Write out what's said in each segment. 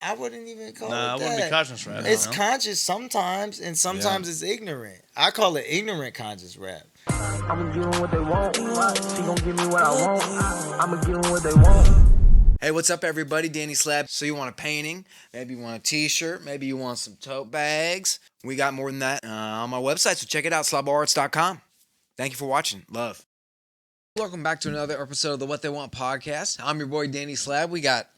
I wouldn't even call it Nah, I that. wouldn't be conscious rap. It's No. conscious sometimes, and sometimes it's ignorant. I call it ignorant conscious rap. I'ma give them what they want. She gon' give me what I want. I'ma give them what they want. Hey, what's up, everybody? Danny Slab. So you want a painting? Maybe you want a t-shirt? Maybe you want some tote bags? We got more than that on my website, so check it out, SlaboArts.com. Thank you for watching. Love. Welcome back to another episode of the What They Want podcast. I'm your boy, Danny Slab. We got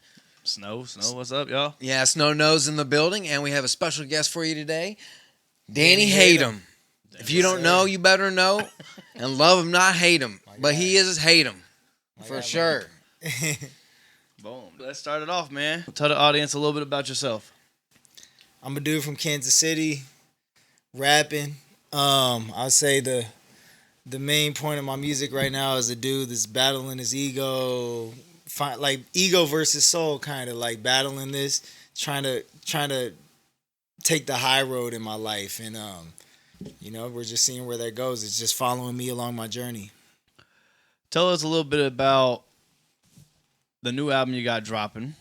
Snow, what's up, y'all? Snow Nose in the building, and we have a special guest for you today, Danny Hatem. If you don't know, you better know, and love him, not hate him. But he is Hatem, for sure. Boom. Let's start it off, man. Tell the audience a little bit about yourself. I'm a dude from Kansas City, rapping. I'll say the main point of my music right now is a dude that's battling his ego, like ego versus soul, kind of like battling this, trying to take the high road in my life, and we're just seeing where that goes. It's just following me along my journey. Tell us a little bit about the new album you got dropping.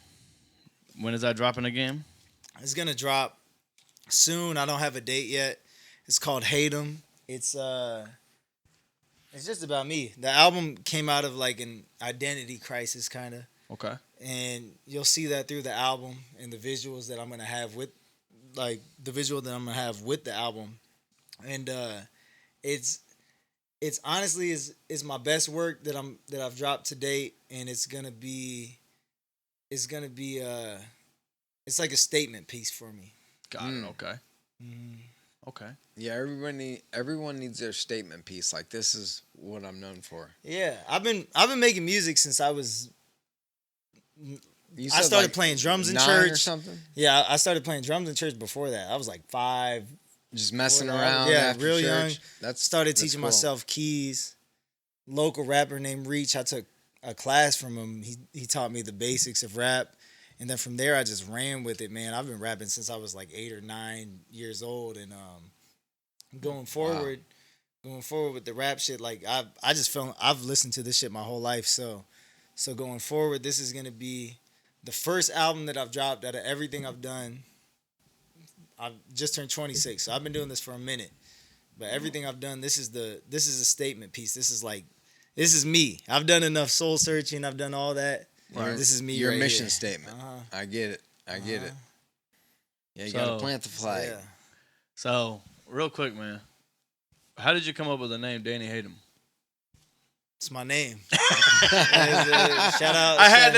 When is that dropping again? It's gonna drop soon. I don't have a date yet. It's called Hatem. It's just about me. The album came out of like an identity crisis, kind of. Okay. And you'll see that through the album and the visuals that I'm gonna have with, like the visual that I'm gonna have with the album, and it's honestly is my best work that I've dropped to date, and it's like a statement piece for me. Got it. Okay. Okay. Yeah, everyone needs their statement piece. Like, this is what I'm known for. Yeah, I've been making music since I was. I started like playing drums in 9 church or something. Yeah, I started playing drums in church before that. I was like 5. Just messing around. Yeah, after real church. young. Started teaching myself keys. Local rapper named Reach. I took a class from him. He taught me the basics of rap, and then from there I just ran with it, man. I've been rapping since I was like 8 or 9 years old, and going forward with the rap shit, like I've listened to this shit my whole life. So going forward, this is gonna be the first album that I've dropped out of everything I've done. I've just turned 26, so I've been doing this for a minute. But everything I've done, this is a statement piece. This is me. I've done enough soul searching. I've done all that. Right. This is me. Your right mission here. statement. I get it. Yeah, you So- gotta plant the flag. Yeah. So, real quick, man. How did you come up with the name Danny Hatem? It's my name. Shout out. I had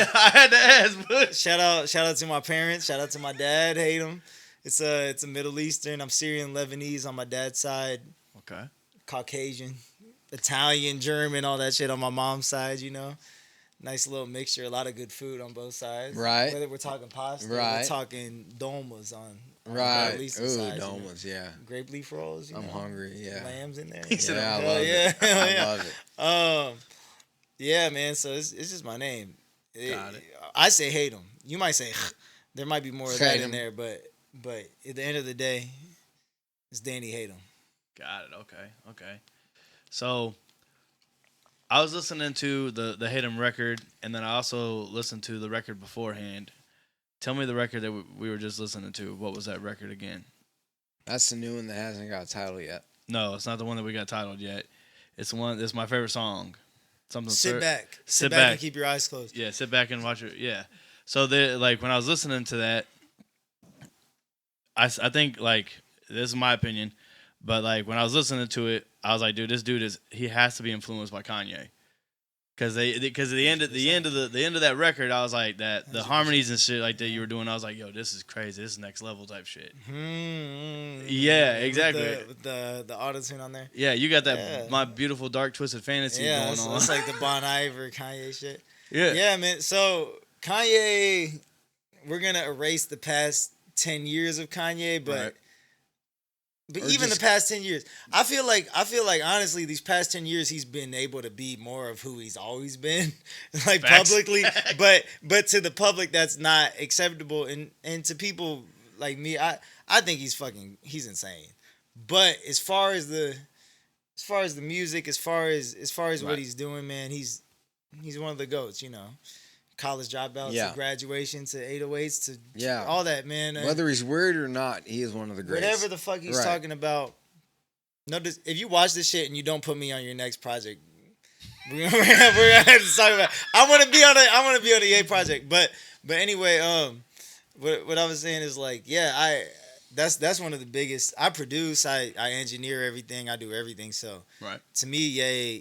to ask, but Shout out to my parents. Shout out to my dad. Hatem. It's a Middle Eastern. I'm Syrian Lebanese on my dad's side. okay. Caucasian, Italian, German, all that shit on my mom's side. Nice little mixture. A lot of good food on both sides. Right. Whether we're talking pasta, Right. we're talking dolmas on Right. the Middle Eastern Ooh, side. domas, yeah. Grape leaf rolls. I'm hungry, yeah. Lambs in there. said, Yeah, I Hell love yeah. it. Hell I yeah. love it. Yeah, man. So it's just my name. Got it. I say hate them. You might say there might be more of that Hate in 'em. there, but at the end of the day, it's Danny hate them. Got it. Okay. So, I was listening to the Hatem record, and then I also listened to the record beforehand. Tell me the record that we were just listening to. What was that record again? That's the new one that hasn't got a title yet. No, it's not the one that we got titled yet. It's the one. It's my favorite song. Something. Sit back and keep your eyes closed. Yeah, sit back and watch it. Yeah. So when I was listening to that, I think like this is my opinion, but like when I was listening to it, I was like, dude, this dude he has to be influenced by Kanye. Because at the end of that record, I was like the harmonies and shit like that you were doing. I was like, yo, this is crazy. This is next level type shit. Yeah, exactly. With the auto tune on there. Yeah, you got that My Beautiful Dark Twisted Fantasy going on. It's like the Bon Iver Kanye shit. Yeah. Yeah, man. So Kanye, we're gonna erase the past 10 years of Kanye, but. Right. But Or even just- the past 10 years, I feel like honestly, these past 10 years, he's been able to be more of who he's always been, like Facts. publicly. But to the public, that's not acceptable, and to people like me, I think he's insane. But as far as the music, as far as what Right. he's doing, man, he's one of the goats, college dropout Yeah. to graduation to 808s to Yeah. all that, man. Whether he's weird or not, he is one of the greats. Whatever the fuck he's talking about. Notice if you watch this shit and you don't put me on your next project, we're gonna have to talk about. I want to be on the Ye project, but anyway, what I was saying is like, yeah, that's one of the biggest. I produce, I engineer everything, I do everything. So to me,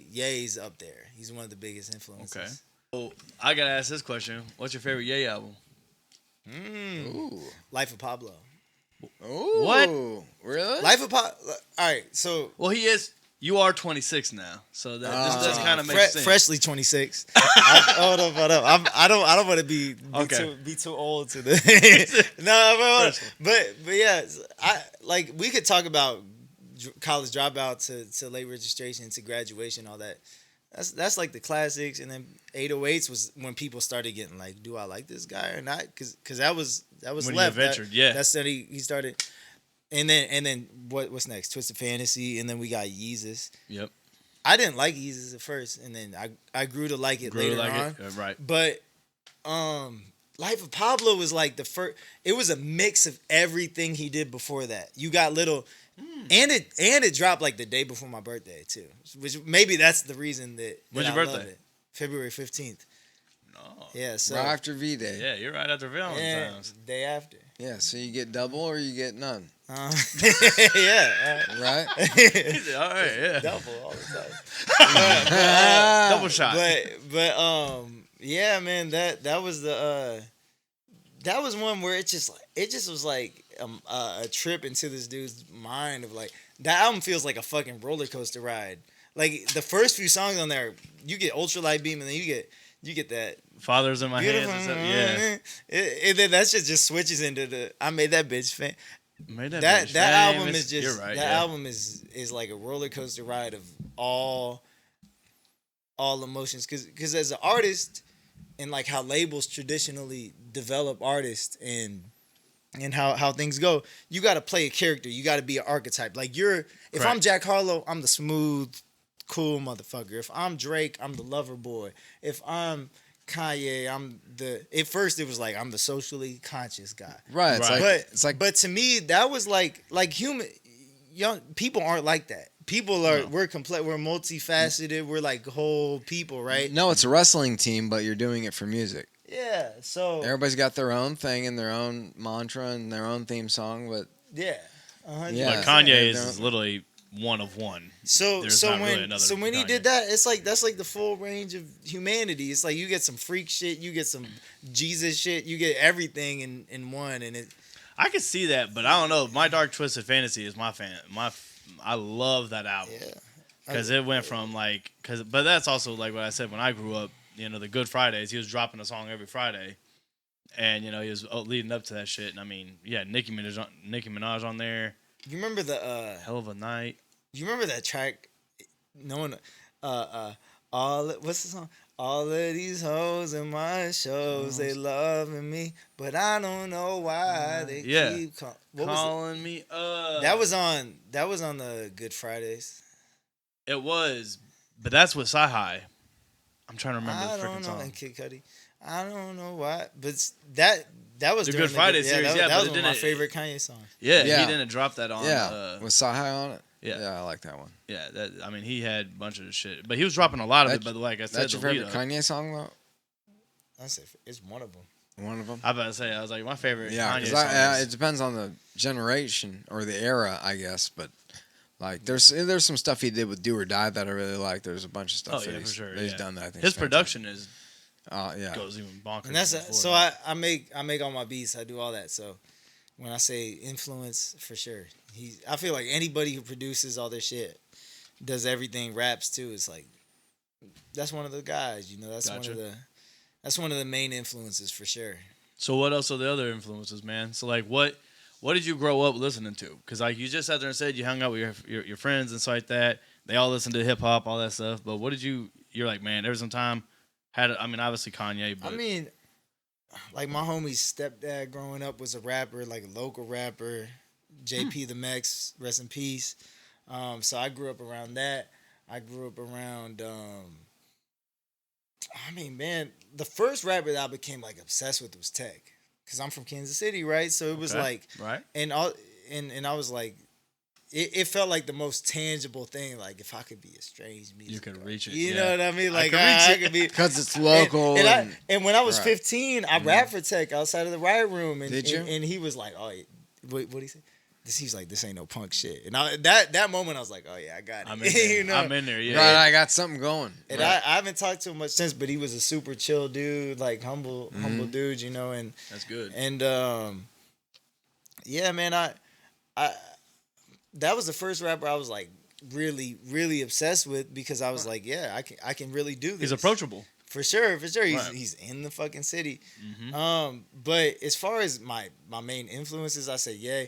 Ye's up there. He's one of the biggest influences. Okay. So I gotta ask this question: what's your favorite Ye album? Ooh. Life of Pablo. Ooh. What? Really? Life of Pablo. All right, so Well, he is. You are 26 now, so that this kind of makes sense. Freshly 26. Hold up. I don't want to be too old to the. No, but yeah, we could talk about college dropout to late registration to graduation, all that. That's like the classics, and then 808s was when people started getting like, do I like this guy or not? Because that was when left. He ventured, yeah. That's that he started. And then what's next? Twisted Fantasy, and then we got Yeezus. Yep. I didn't like Yeezus at first, and then I grew to like it later on. Right. But Life of Pablo was like the first. It was a mix of everything he did before that. You got little, and it dropped like the day before my birthday too. Which maybe that's the reason that When's I your loved birthday? it. February 15th. No. Yeah. So right after V-Day. Yeah, you're right after Valentine's. Day after. Yeah, so you get double or you get none. Yeah. Right? He said, all right, yeah. Double all the time. Double shot. But yeah, man, that was the that was one where it just was like a trip into this dude's mind of like that album feels like a fucking roller coaster ride. Like the first few songs on there, you get Ultralight Beam, and then you get that Father's in my hands. And stuff. Yeah. And then that shit just switches into the I made that bitch fan. Made that That bitch album famous. is just You're right, that album is like a roller coaster ride of all emotions because as an artist and like how labels traditionally develop artists and how things go, you got to play a character, you got to be an archetype. Like if I'm Jack Harlow, I'm the smooth, cool motherfucker. If I'm Drake, I'm the lover boy. If I'm Kanye, at first it was like I'm the socially conscious guy. Right. But to me that was like human young people aren't like that. People are we're multifaceted, we're like whole people, right? No, it's a wrestling team, but you're doing it for music. Yeah. So everybody's got their own thing and their own mantra and their own theme song, but yeah. Yeah. But Kanye is literally one of one. So There's not really when another when he Kanye. did that, it's like that's like the full range of humanity. It's like you get some freak shit, you get some Jesus shit, you get everything in one, and it. I can see that, but I don't know. My Dark Twisted Fantasy is my fan. I love that album. Yeah. Because it went from but that's also like what I said when I grew up. The Good Fridays, he was dropping a song every Friday, and he was leading up to that shit. And I mean, yeah, Nicki Minaj on there. You remember the Hell of a Night. You remember that track? No one. What's the song? All of these hoes in my shows, they loving me, but I don't know why they keep calling me up. That was on the Good Fridays. It was, but that's with Sci-Hi. I'm trying to remember the freaking song. song. And Kid Cudi. I don't know why, but that was the during Good Friday series. That but was one of my favorite Kanye songs. Yeah, he didn't drop that on. with Sci-Hi on it. Yeah, I like that one. Yeah, he had a bunch of the shit, but he was dropping a lot of it. But like I said, that's your favorite Kanye song though. It's one of them. One of them. I about to say, I was like, my favorite. Yeah, Kanye song it depends on the generation or the era, I guess. But like, there's some stuff he did with Do or Die that I really like. There's a bunch of stuff he's done that I think his production is goes even bonkers. And that's I make all my beats. I do all that. So when I say influence, for sure, I feel like anybody who produces all their shit, does everything, raps too. It's like that's one of the guys. That's one of the main influences for sure. So what else are the other influences, man? So like what did you grow up listening to? Because like you just sat there and said you hung out with your friends and stuff like that. They all listened to hip hop, all that stuff. But what did you're like, man, there was some time obviously Kanye, but like my homie's stepdad growing up was a rapper, like a local rapper, JP the Mex, rest in peace. So I grew up around that. I grew up around I mean, man, the first rapper that I became like obsessed with was Tech, because I'm from Kansas City, right? So it was like, right, and I was like, it felt like the most tangible thing. Like if I could be a strange music, you could reach it. you know what I mean? Like I I could be because it's local. And when I was right. 15, I rapped for Tech outside of the riot room, and Did you? And he was like, "Oh, what did he say?" He's like, "This ain't no punk shit." And that moment, I was like, "Oh yeah, I got it." I'm in there. you know? I'm in there. Yeah. Right, I got something going. And right. I haven't talked to him much since, but he was a super chill dude, like humble dude, you know. And That's good. And yeah, man, I that was the first rapper I was like really obsessed with, because I was like, yeah, I can really do this. He's approachable. For sure. Right. He's in the fucking city. Mm-hmm. But as far as my main influences, I say Ye.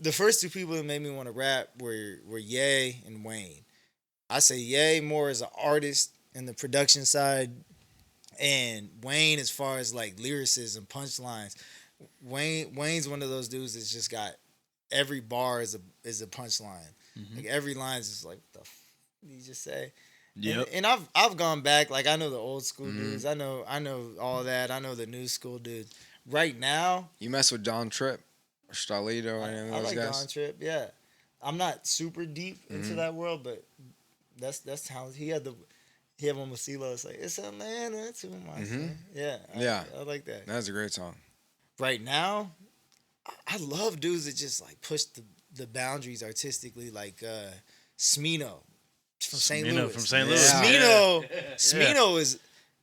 The first two people that made me want to rap were Ye and Wayne. I say Ye more as an artist in the production side, and Wayne as far as like lyricism, punchlines. Wayne's one of those dudes that's just got every bar is a punchline. Mm-hmm. Like every line is just like, what the f did you just say? Yep. And I've gone back. Like I know the old school dudes. I know all that. I know the new school dudes. Right now, You mess with Don Tripp or Stolito or any of I those like guys? Don Trip. Yeah, I'm not super deep into that world, but that's how he had one with CeeLo. It's like, it's Atlanta to my son. Yeah, I like that. That's a great song. Right now, I love dudes that just like push the boundaries artistically, like Smino from St. Louis. From St. Louis. Yeah.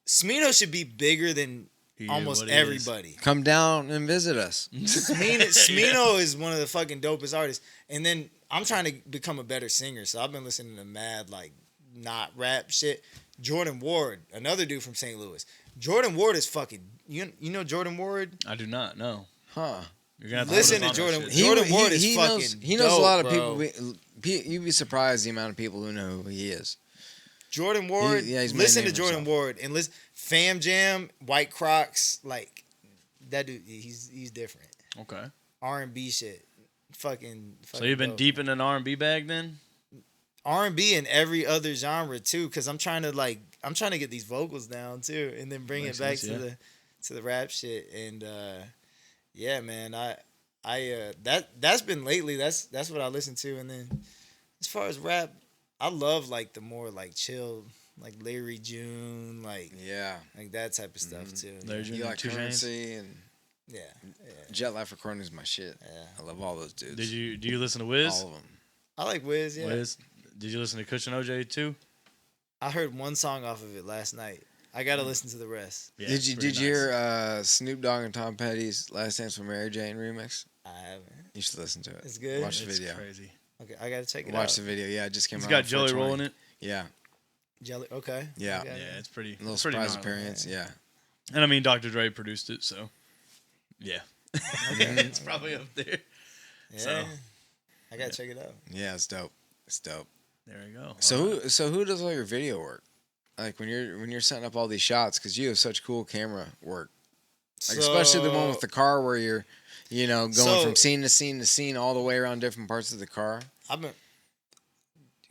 Smino should be bigger than almost everybody. Come down and visit us. Smino is one of the fucking dopest artists. And then I'm trying to become a better singer, so I've been listening to mad like not rap shit. Jordan Ward, another dude from St. Louis. Jordan Ward is fucking. You know Jordan Ward? I do not know. Huh. You're gonna have Listen put to us on that Jordan. shit. Jordan Ward is fucking. He knows dope, a lot of bro. people. You'd be surprised the amount of people who know who he is. Jordan Ward. He's made a Listen name to for Jordan himself. Ward and listen. Fam Jam, White Crocs, like that dude. He's different. Okay. R&B shit. Fucking So you've been dope. deep in an R&B bag then? R&B and every other genre too, because I'm trying to get these vocals down too, and then bring Makes it back sense, to the rap shit. And yeah, man, that's been lately. That's what I listen to. And then as far as rap, I love like the more like chill, like Larry June, like that type of stuff too. Larry June, You like Two Chainz? Currency and Yeah. Jet Life Recording is my shit. Yeah. I love all those dudes. Do you listen to Wiz? All of them. I like Wiz. Yeah. Wiz? Did you listen to Cushion OJ too? I heard one song off of it last night. I gotta listen to the rest. Yeah, Did it's you pretty hear Snoop Dogg and Tom Petty's Last Dance with Mary Jane remix? I haven't. You should listen to it. It's good? Watch the It's video. crazy. Okay, I gotta check it out. Watch the video. Yeah, it just came He's out. got on Joey 420. rolling it. Yeah. Jelly. Okay. Yeah. Okay. Yeah, it's pretty. A little it's pretty surprise gnarly. appearance. Yeah. And I mean, Dr. Dre produced it, so yeah, Okay. it's probably up there. Yeah. So. I gotta check it out. Yeah, it's dope. It's dope. There we go. So who does all your video work? Like when you're setting up all these shots, because you have such cool camera work. Like especially the one with the car where you're, going from scene to scene to scene all the way around different parts of the car.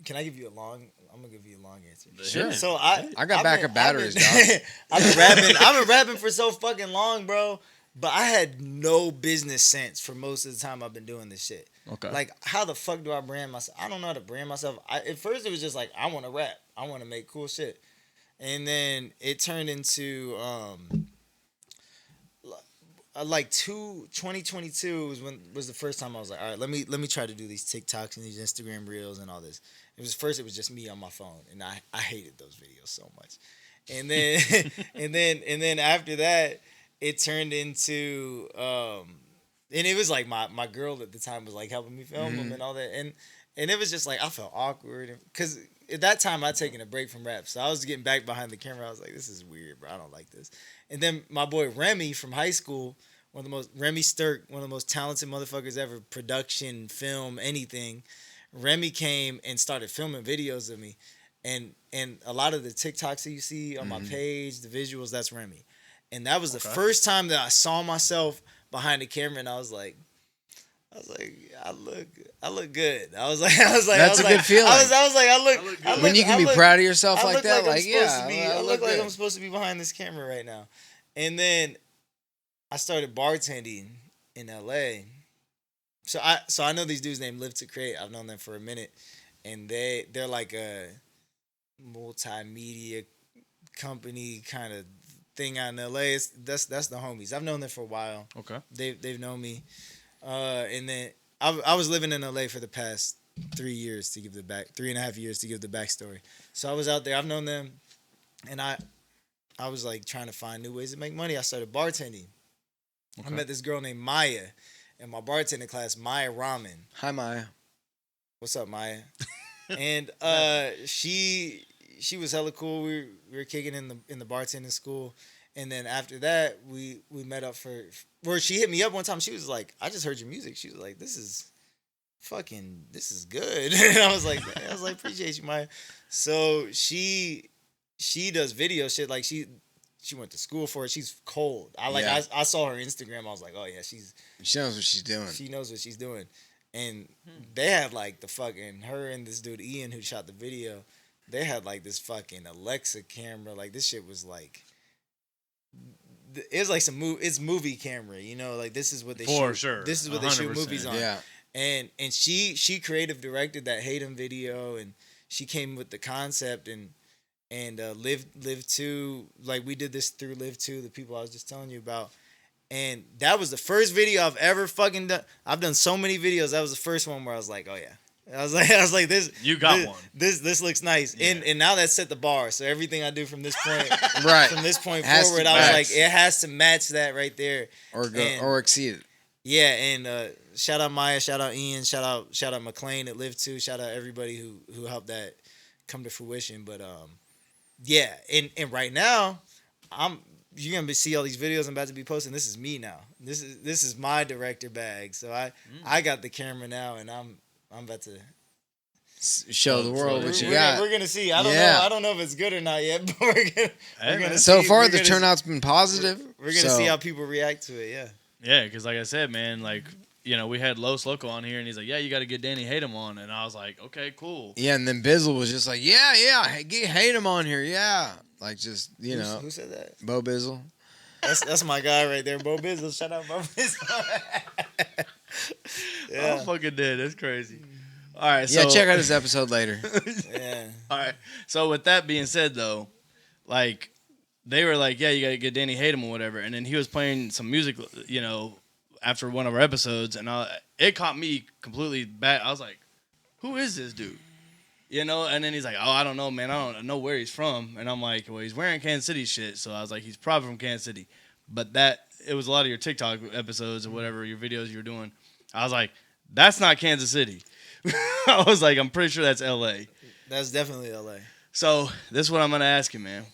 Can I give you a long? I'm gonna give you a long answer. Sure. So I got backup batteries, dog. I've been rapping. I've been rapping for so fucking long, bro. But I had no business sense for most of the time I've been doing this shit. Okay. Like, how the fuck do I brand myself? I don't know how to brand myself. At first, it was just like, I want to rap. I want to make cool shit. And then it turned into, 2022 was the first time I was like, all right, let me try to do these TikToks and these Instagram reels and all this. It was just me on my phone, and I hated those videos so much. And then and then after that, it turned into and it was like my girl at the time was like helping me film them and all that, and it was just like I felt awkward because at that time I'd taken a break from rap, so I was getting back behind the camera. I was like, this is weird, bro. I don't like this. And then my boy Remy from high school, Remy Sturk, one of the most talented motherfuckers ever, production, film, anything. Remy came and started filming videos of me, and a lot of the TikToks that you see on my page, the visuals, that's Remy. And that was the first time that I saw myself behind the camera, and I was like, I was like, I look good. That's a good feeling. I was like, I look. When you can be proud of yourself I like look that, I'm like supposed to be, yeah, I look like good. I'm supposed to be behind this camera right now. And then I started bartending in LA. So I know these dudes named Live to Create. I've known them for a minute, and they're like a multimedia company kind of thing out in LA. That's the homies. I've known them for a while. Okay. They've known me. And then I was living in LA for the past 3 years to give the back 3.5 years to give the backstory. So I was out there. I've known them, and I was like trying to find new ways to make money. I started bartending. Okay. I met this girl named Maya in my bartending class, Maya Ramen. Hi Maya. What's up, Maya? And she was hella cool. We were kicking in the bartending school. And then after that, we met up where she hit me up one time. She was like, I just heard your music. She was like, this is good. And I was like, appreciate you, Maya. So she does video shit. Like she went to school for it. She's cold. I saw her Instagram. I was like, oh yeah, she knows what she's doing. She knows what she's doing. And they had like the fucking, her and this dude Ian who shot the video, they had like this fucking Alexa camera. Like this shit was like, it's like it's movie camera, you know, like this is what they for shoot. sure. This is what they shoot movies on. Yeah. And she creative directed that Hatem video, and she came with the concept and Live 2, like we did this through Live 2, the people I was just telling you about. And that was the first video I've ever fucking done. I've done so many videos. That was the first one where I was like, oh yeah. I was like, this. You got one. This looks nice, yeah. And now that set the bar. So everything I do from this point, right, from this point forward, I was like, it has to match that right there, or exceed it. Yeah, and shout out Maya, shout out Ian, shout out McLean at Live 2, shout out everybody who helped that come to fruition. But yeah, and right now, you're gonna see all these videos I'm about to be posting. This is me now. This is my director bag. So I got the camera now, and I'm about to show the world what you got. We're gonna see. I don't know if it's good or not yet, but we're gonna so see. Far, the turnout's been positive. We're gonna see how people react to it. Yeah. Yeah, because like I said, man, like you know, we had Los Loco on here, and he's like, "Yeah, you got to get Danny Hatem on," and I was like, "Okay, cool." Yeah, and then Bizzle was just like, "Yeah, get Hatem on here, yeah." Like just you know, who said that? Bo Bizzle. That's my guy right there, Bo Bizzle. Shout out Bo Bizzle. Yeah. I'm fucking dead. That's crazy. All right, so yeah, check out his episode later. Yeah. All right. So with that being said, though, like they were like, "Yeah, you got to get Danny Hatem or whatever," and then he was playing some music, you know, after one of our episodes, and it caught me completely back. I was like, "Who is this dude?" You know, and then he's like, "Oh, I don't know, man. I don't know where he's from." And I'm like, "Well, he's wearing Kansas City shit," so I was like, "He's probably from Kansas City." But it was a lot of your TikTok episodes or whatever your videos you were doing. I was like, "That's not Kansas City." I was like, "I'm pretty sure that's L.A." That's definitely L.A. So this is what I'm gonna ask you, man.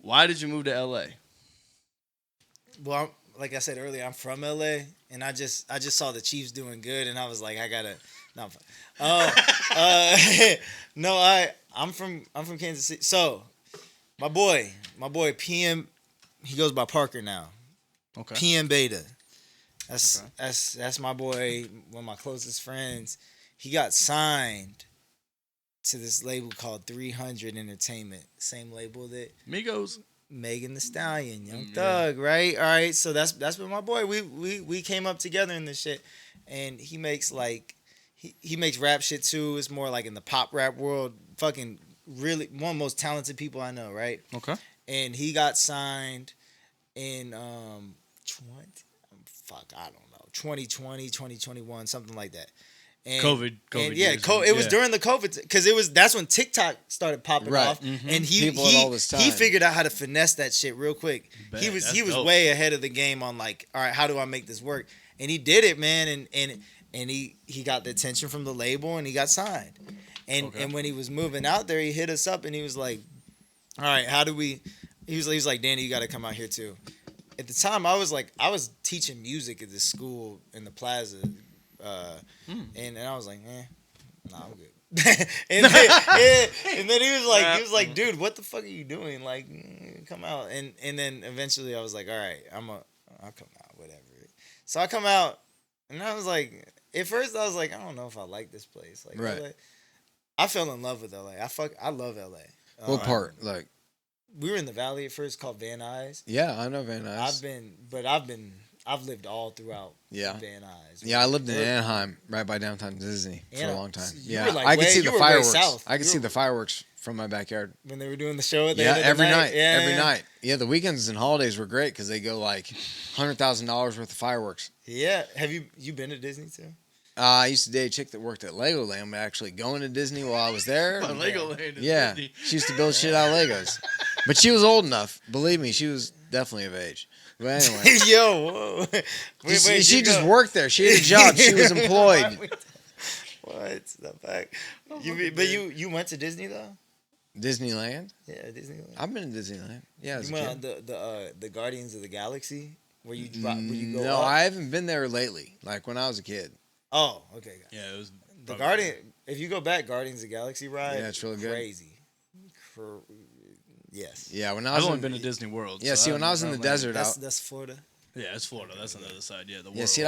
Why did you move to L.A.? Well, like I said earlier, I'm from L.A. and I just saw the Chiefs doing good, and I was like, I gotta. No, I'm from Kansas City. So my boy PM, he goes by Parker now. Okay. PM Beta. That's my boy, one of my closest friends. He got signed to this label called 300 Entertainment, same label that Migos. Megan Thee Stallion, Young Thug, right? All right, so that's been my boy. We came up together in this shit, and he makes like he makes rap shit too. It's more like in the pop rap world. Fucking really one of the most talented people I know, right? Okay. And he got signed in 2020, 2021, something like that. And, COVID and yeah, years. it was during the COVID because that's when TikTok started popping off, Mm-hmm. and he figured out how to finesse that shit real quick. He was dope. Way ahead of the game on like, all right, how do I make this work? And he did it, man, and he got the attention from the label, and he got signed. And when he was moving out there, he hit us up, and he was like, all right, how do we? He was like, Danny, you got to come out here too. At the time, I was teaching music at this school in the Plaza. And I was like, nah, I'm good. and then he was like, dude, what the fuck are you doing? Like, come out. And then eventually I was like, all right, I'll come out, whatever. So I come out, And I was like, at first I was like, I don't know if I like this place. Like, Right. LA. I fell in love with LA. I love LA. What part? Like, We were in the valley at first called Van Nuys. yeah, I know Van Nuys. I've lived all throughout Yeah. Van Nuys. Yeah, I lived in Anaheim, right by downtown Disney for a long time. You Yeah, were like I could way- see you the were way fireworks. south. I could You see were- the fireworks from my backyard. When they were doing the show at the Yeah, end of the every night. night. Yeah, Every yeah. night. Yeah, the weekends and holidays were great because they go like $100,000 worth of fireworks. Yeah. Have you been to Disney too? I used to date a chick that worked at Legoland, but actually going to Disney while I was there. But Legoland is Yeah, Disney. she used to build shit out of Legos. But she was old enough. Believe me, she was definitely of age. But anyway. Yo, whoa. She just worked there. She had a job. She was employed. What the fuck? Oh, You went to Disney though? Disneyland? Yeah, Disneyland. I've been to Disneyland. Yeah, as You a went kid. on the Guardians of the Galaxy where you go No, up? I haven't been there lately. Like when I was a kid. Oh, okay. Yeah, it was The probably- Guardian. If you go back, Guardians of the Galaxy ride. Yeah, it's really good. Crazy. Yes. Yeah, when I I've was only in, been to Disney World. Yeah, so see, when I was in the don't desert, That's Florida. Yeah, it's Florida. That's on the other side. Yeah, the world. yeah, see,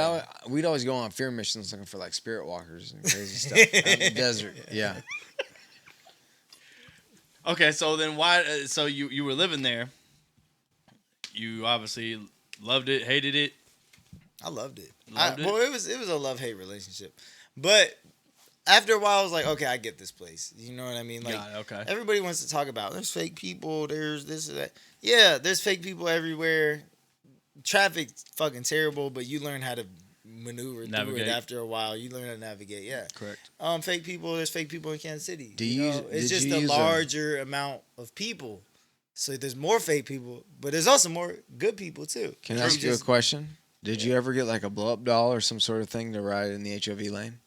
we'd always go on fear missions looking for like spirit walkers and crazy stuff out in the desert. Yeah. Okay, so then why? So you were living there. You obviously loved it, hated it. I loved it. Loved it? Well, it was a love-hate relationship, but after a while, I was like, okay, I get this place. You know what I mean? Like, Got it, okay. everybody wants to talk about there's fake people, there's this or that. Yeah, there's fake people everywhere. Traffic's fucking terrible, but you learn how to maneuver through Navigate. it after a while. You learn how to navigate. Yeah. Correct. Fake people. There's fake people in Kansas City. Do you you know? use- It's did just you a use a- larger amount of people. So there's more fake people, but there's also more good people too. Can I ask you a question? Did you ever get like a blow up doll or some sort of thing to ride in the HOV lane?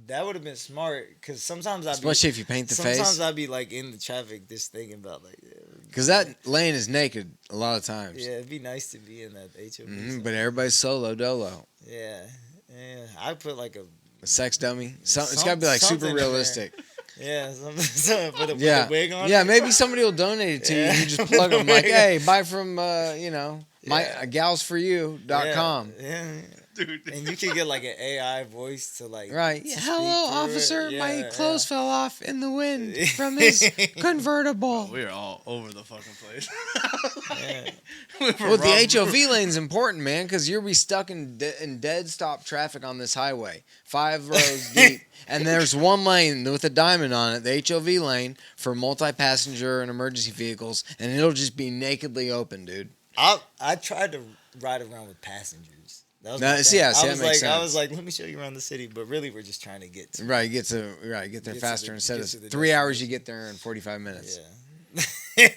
That would have been smart because sometimes Especially if you paint the sometimes face. I'd be like in the traffic just thinking about like Because that lane is naked a lot of times. yeah, it'd be nice to be in that HOV. But everybody's solo dolo. yeah, I put like A sex dummy. It's got to be like something super in there. realistic. something with a Yeah. wig on. Yeah, maybe somebody will donate it to you. Yeah. You just plug them like, Wig. hey, buy from, my Yeah. galsforyou.com. Yeah. Dude. And you can get like an AI voice to like Right. to Yeah, speak hello, through it. officer. My Yeah, clothes yeah. fell off in the wind from his convertible. We are all over the fucking place. Yeah. Well, the HOV lane's important, man, because you'll be stuck in dead stop traffic on this highway, 5 rows deep, and there's one lane with a diamond on it, the HOV lane for multi-passenger and emergency vehicles, and it'll just be nakedly open, dude. I tried to ride around with passengers. That was Now, my see, thing. yeah, see, I that was makes like, I sense. was like, let me show you around the city, but really, we're just trying to get to Right, get there Get to faster the- instead get of to the 3 hours. destination. You get there in 45 minutes. Yeah.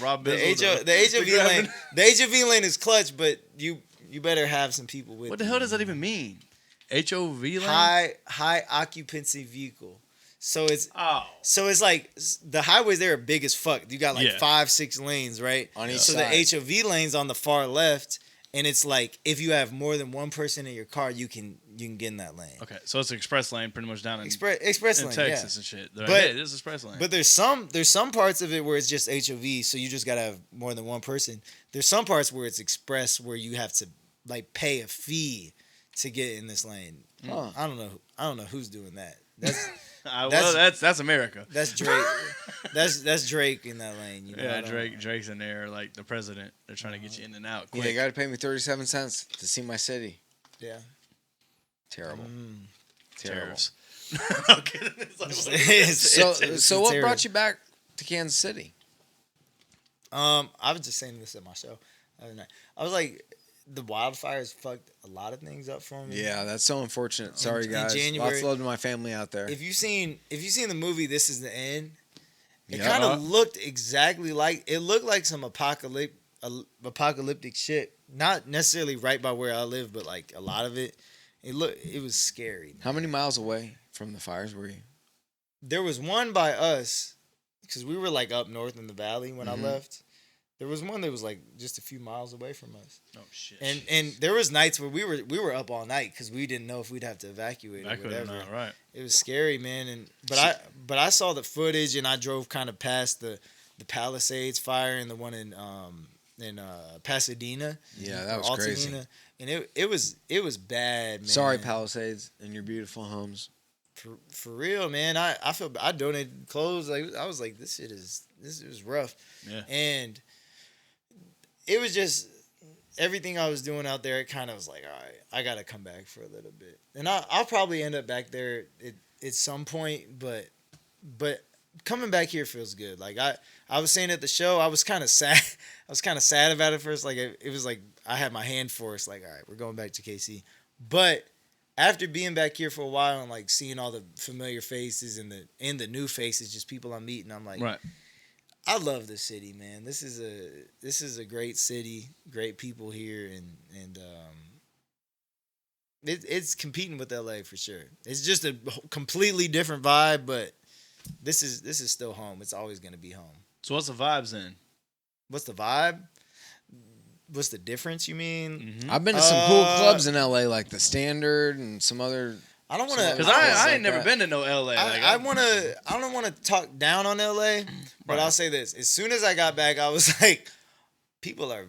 Rob the Bizzle, HOV lane, the HOV lane is clutch, but you better have some people with What the you. hell does that even mean? HOV lane? High occupancy vehicle. So it's Oh. like the highways there are big as fuck. You got like Yeah. 5-6 lanes, right? On each so side. the HOV lane's on the far left, and it's like if you have more than one person in your car, you can get in that lane. Okay, so it's an express lane pretty much down in, Express in lane, Texas and shit. But- Hey, this is express lane. But there's some parts of it where it's just HOV, so you just gotta have more than one person. There's some parts where it's express, where you have to like pay a fee to get in this lane. Huh. I don't know who's doing that. That's well, that's America. that's Drake. that's Drake in that lane. You know, Yeah, I don't- Drake's in there like the president. They're trying to get you in and out Yeah, quick. you got to pay me 37 cents to see my city. Yeah. Terrible. Mm. Terrible. Tariffs. I'm kidding. It's like, So what brought you back to Kansas City? I was just saying this at my show the other night. I was like, the wildfires fucked a lot of things up for me. Yeah, that's so unfortunate. Sorry, in guys. January- Lots of love to my family out there. If you seen the movie This Is the End, it Yeah. kind of looked exactly like some apocalyptic shit. Not necessarily right by where I live, but like a lot of it. It was scary. How many miles away from the fires were you? There was one by us because we were like up north in the valley when Mhm. I left. There was one that was like just a few miles away from us, oh shit. and there was nights where we were up all night because we didn't know if we'd have to evacuate I or couldn't whatever. know, right? It was scary, man. But I saw the footage and I drove kind of past the Palisades fire and the one in Pasadena. Yeah, that or was crazy. Altadena. And it was bad, man. Sorry, Palisades and your beautiful homes. For real, man. I feel I donated clothes. Like I was like, this was rough. Yeah. And it was just everything I was doing out there. It kind of was like, all right, I gotta come back for a little bit, and I'll probably end up back there at some point. But coming back here feels good. Like I was saying at the show, I was kind of sad. I was kind of sad about it first. Like it was like I had my hand forced. Like, all right, we're going back to KC, but after being back here for a while and like seeing all the familiar faces and the new faces, just people I'm meeting, I'm like, Right. I love this city, man. This is a great city, great people here, and it's competing with LA for sure. It's just a completely different vibe, but this is still home. It's always gonna be home. So what's the vibes then? What's the vibe? What's the difference? You mean? Mm-hmm. I've been to some cool clubs in LA, like the Standard and some other. I don't want to, Because I ain't never been to no LA. I don't want to talk down on LA, but Right. I'll say this: as soon as I got back, I was like, people are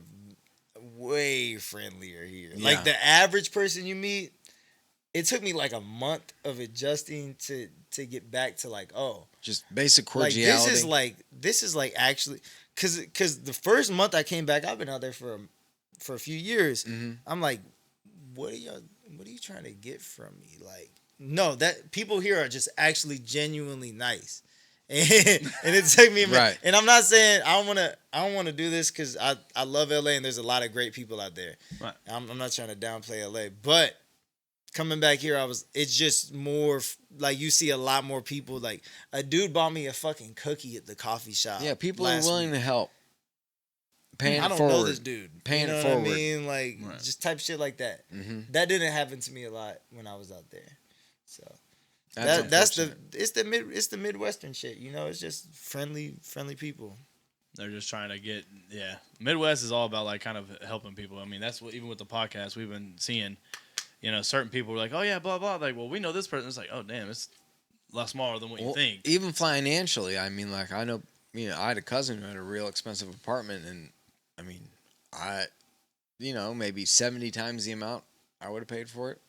way friendlier here. Yeah. Like the average person you meet, it took me like a month of adjusting to get back to like, oh, Just basic like cordiality. this is like actually because the first month I came back, I've been out there for a few years. Mm-hmm. I'm like, what are you trying to get from me? Like, no, that people here are just actually genuinely nice. And it took me a minute. Right. And I'm not saying I don't want to do this because I love LA and there's a lot of great people out there. Right. I'm not trying to downplay LA, but coming back here, it's just more like you see a lot more people. Like a dude bought me a fucking cookie at the coffee shop. Yeah, people are last willing week. to help. Paying I it don't forward. know this dude. Paying you know it what forward. I mean? Like Right. just type shit like that. Mm-hmm. That didn't happen to me a lot when I was out there. So That's it's the Midwestern shit. You know, it's just friendly people. They're just trying to get, yeah. Midwest is all about like kind of helping people. I mean, that's what, even with the podcast we've been seeing, you know, certain people were like, oh yeah, blah, blah. Like, well, we know this person. It's like, oh damn, it's a lot smaller than what you think. Even financially, I mean, like I know, I had a cousin who had a real expensive apartment, and I mean, maybe 70 times the amount I would have paid for it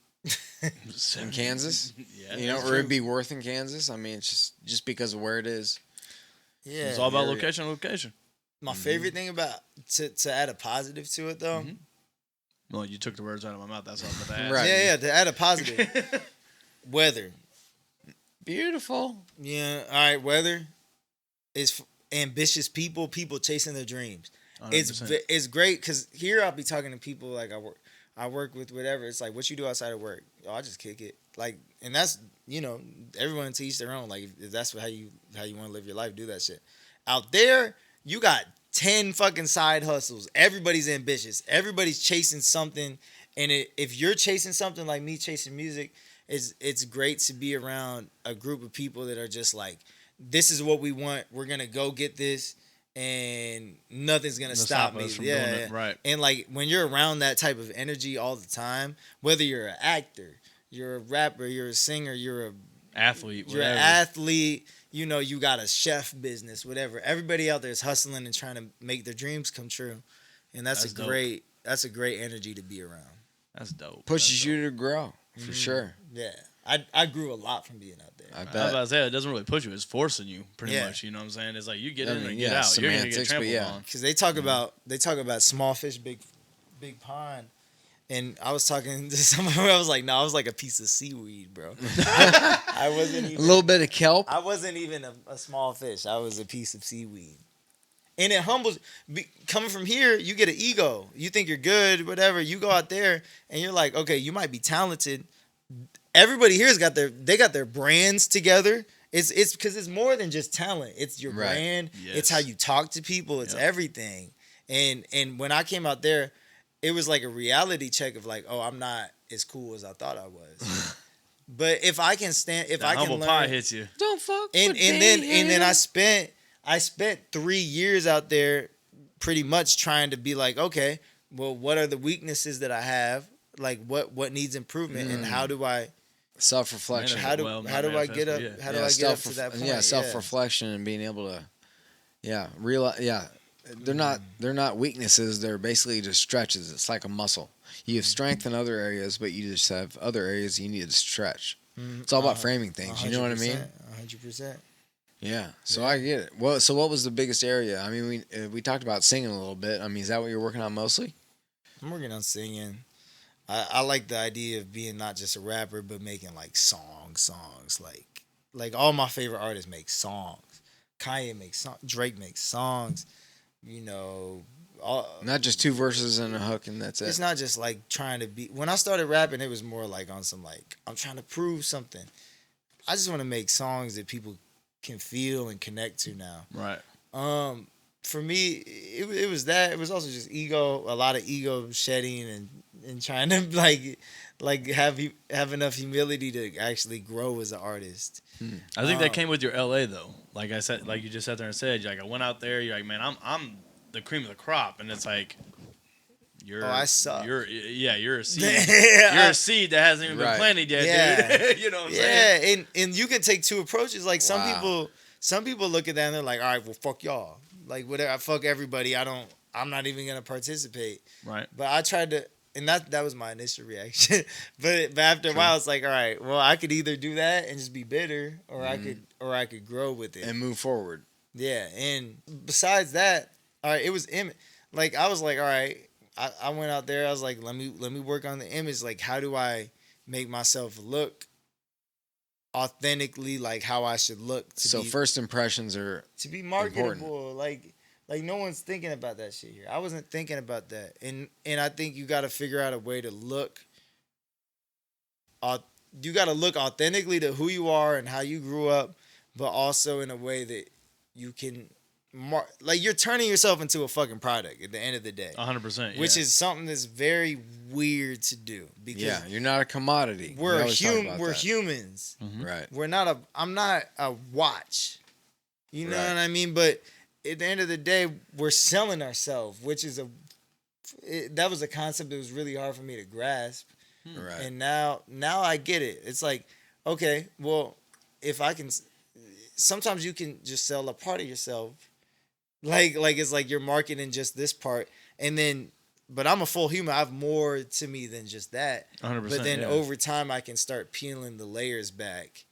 in Kansas. Yeah. Or it'd be worth in Kansas. I mean, it's just because of where it is. Yeah, It's all about area. location. My favorite thing about to add a positive to it though. Mhm. Well, you took the words out of my mouth. That's all I'm about to ask. Right. Yeah, to add a positive. Weather. Beautiful. Yeah, all right. Weather is ambitious people chasing their dreams. 100%. It's great because here I'll be talking to people like I work with whatever. It's like what you do outside of work. Oh, I just kick it. Like, and that's everyone to each their own. Like if that's how you want to live your life, do that shit. Out there, you got 10 fucking side hustles. Everybody's ambitious. Everybody's chasing something. And if you're chasing something like me chasing music, it's great to be around a group of people that are just like, this is what we want. We're gonna go get this, and nothing's gonna stop me. us from Yeah, doing it. Right. And like when you're around that type of energy all the time, whether you're an actor, you're a rapper, you're a singer, you're an Athlete, you're whatever. an athlete, you got a chef business, whatever. Everybody out there is hustling and trying to make their dreams come true, and that's That's dope. a great energy to be around. That's dope. Pushes That's you to grow, for sure. Yeah, I grew a lot from being out there. I dope. I was bet. about to say, it doesn't really push you. It's forcing you, pretty Yeah. much. You know what I'm saying? It's like you get I in mean, and get yeah, out. You're going to get semantics, but trampled yeah. on. Because they talk about small fish, big pond. And I was talking to someone where I was like, no, I was like a piece of seaweed, bro. I wasn't A even little bit of kelp. I wasn't even a small fish. I was a piece of seaweed. And it humbles. Coming from here, you get an ego. You think you're good, whatever. You go out there and you're like, okay, you might be talented. Everybody here's got their brands together. It's because it's more than just talent. It's your Right. brand. Yes. It's how you talk to people. It's Yep. everything. And when I came out there, it was like a reality check of like, oh, I'm not as cool as I thought I was. But if I can That I humble can pie learn, hits you. Don't fuck and with then Danny. I spent 3 years out there pretty much trying to be like, okay, well, what are the weaknesses that I have? Like what needs improvement, and how do I Self-reflection. Man, how do Well, I manifest, get up? yeah. How do I get up to that point? Yeah, self-reflection and being able to, realize, they're not weaknesses. They're basically just stretches. It's like a muscle. You have strength in other areas, but you just have other areas you need to stretch. It's all about framing things. You know what I mean? 100%. Yeah. So I get it. Well, so what was the biggest area? I mean, we talked about singing a little bit. I mean, is that what you're working on mostly? I'm working on singing. I like the idea of being not just a rapper, but making like songs. Like all my favorite artists make songs. Kanye makes songs. Drake makes songs. You know, Not just 2 verses and a hook and that's it. it's not just like trying to be. When I started rapping, it was more like on some like I'm trying to prove something. I just want to make songs that people can feel and connect to now. Right. For me, it was that. It was also just ego, a lot of ego shedding and trying to like have enough humility to actually grow as an artist. I think that came with your LA though. Like I said, like you just sat there and said, you're like I went out there. You're like, man, I'm the cream of the crop, and it's like I suck. You're a seed. Yeah. You're a seed that hasn't even been planted yet, Yeah. dude. You know what I'm saying? and you can take 2 approaches. Like Wow. some people look at that and they're like, all right, well, fuck y'all. Like whatever, fuck everybody. I'm not even gonna participate. Right. But I tried to, and that was my initial reaction. but after a while, it's like, all right, well, I could either do that and just be bitter, or I could grow with it and move forward. Yeah, and besides that, all right, it was like I was like, all right, I went out there. I was like, let me work on the image. Like, how do I make myself look authentically like how I should look? So first impressions are to be marketable. Like no one's thinking about that shit here. I wasn't thinking about that, and I think you got to figure out a way to look. You got to look authentically to who you are and how you grew up, but also in a way that you can. Like you're turning yourself into a fucking product at the end of the day. 100%. Which is something that's very weird to do because you're not a commodity. We're humans. Mm-hmm. Right. I'm not a watch. You know what I mean? But at the end of the day, we're selling ourselves, which is that was a concept that was really hard for me to grasp. Right. And now I get it. It's like, okay, well, if I can, sometimes you can just sell a part of yourself. Like it's like you're marketing just this part, and then, but I'm a full human. I have more to me than just that. 100%. But then over time, I can start peeling the layers back,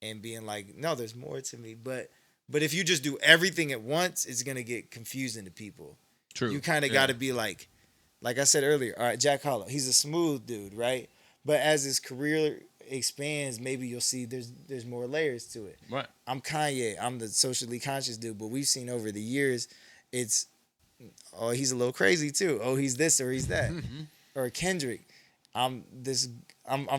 and being like, no, there's more to me. But if you just do everything at once, it's gonna get confusing to people. True. You kind of got to be like I said earlier. All right, Jack Harlow, he's a smooth dude, right? But as his career expands, maybe you'll see there's more layers to it. Right. I'm Kanye. I'm the socially conscious dude, but we've seen over the years, it's he's a little crazy too. Oh, he's this or he's that. Or Kendrick. I'm